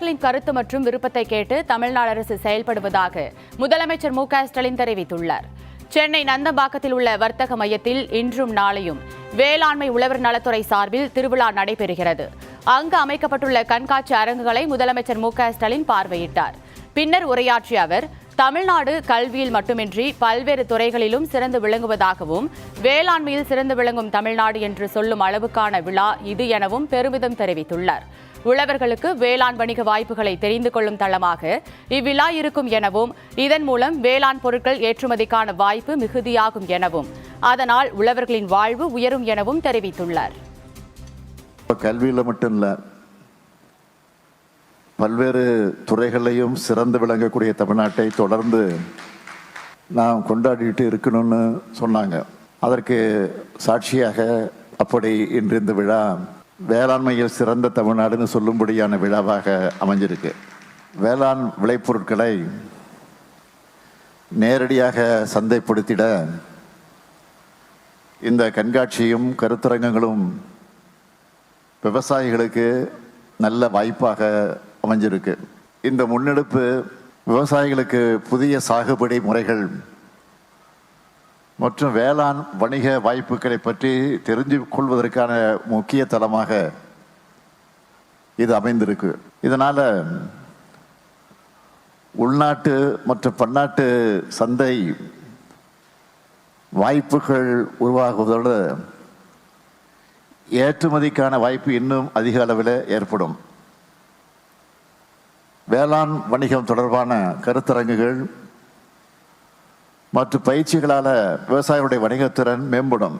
உழவர்களின் கருத்து மற்றும் விருப்பத்தை கேட்டு தமிழ்நாடு அரசு செயல்படுவதாக முதலமைச்சர் மு.க.ஸ்டாலின் தெரிவித்துள்ளார். சென்னை நந்தம்பாக்கத்தில் உள்ள வர்த்தக மையத்தில் இன்றும் நாளையும் வேளாண்மை உழவர் நலத்துறை சார்பில் திருவிழா நடைபெறுகிறது. அங்கு அமைக்கப்பட்டுள்ள கண்காட்சி அரங்குகளை முதலமைச்சர் மு.க.ஸ்டாலின் பார்வையிட்டார். பின்னர் உரையாற்றிய அவர், தமிழ்நாடு கல்வியில் மட்டுமின்றி பல்வேறு துறைகளிலும் சிறந்து விளங்குவதாகவும், வேளாண்மையில் சிறந்து விளங்கும் தமிழ்நாடு என்று சொல்லும் அளவுக்கான விழா இது எனவும் பெருமிதம் தெரிவித்துள்ளார். உழவர்களுக்கு வேளாண் வணிக வாய்ப்புகளை தெரிந்து கொள்ளும் தளமாக இவ்விழா இருக்கும் எனவும், இதன் மூலம் வேளாண் பொருட்கள் ஏற்றுமதிக்கான வாய்ப்பு மிகுதியாகும் எனவும், அதனால் உழவர்களின் வாழ்வு உயரும் எனவும் தெரிவித்துள்ளார். கல்வியில் மட்டும் இல்லை, பல்வேறு துறைகளையும் சிறந்து விளங்கக்கூடிய தமிழ்நாட்டை தொடர்ந்து நாம் கொண்டாடிட்டு இருக்கணும்னு சொன்னாங்க. அதற்கு சாட்சியாக அப்படி இன்று இந்த விழா வேளாண்மையில் சிறந்த தமிழ்நாடுன்னு சொல்லும்படியான விழாவாக அமைஞ்சிருக்கு. வேளாண் விளைபொருட்களை நேரடியாக சந்தைப்படுத்திட இந்த கண்காட்சியும் கருத்தரங்கங்களும் விவசாயிகளுக்கு நல்ல வாய்ப்பாக அமைஞ்சிருக்கு. இந்த முன்னெடுப்பு விவசாயிகளுக்கு புதிய சாகுபடி முறைகள் மற்றும் வேளாண் வணிக வாய்ப்புகளை பற்றி தெரிந்து கொள்வதற்கான முக்கிய தளமாக இது அமைந்திருக்கு. இதனால உள்நாட்டு மற்றும் பன்னாட்டு சந்தை வாய்ப்புகள் உருவாகுவதோடு ஏற்றுமதிக்கான வாய்ப்பு இன்னும் அதிக அளவில் ஏற்படும். வேளாண் வணிகம் தொடர்பான கருத்தரங்குகள் மற்றும் பயிற்சிகளால் விவசாயிகளுடைய வணிகத்திறன் மேம்படும்.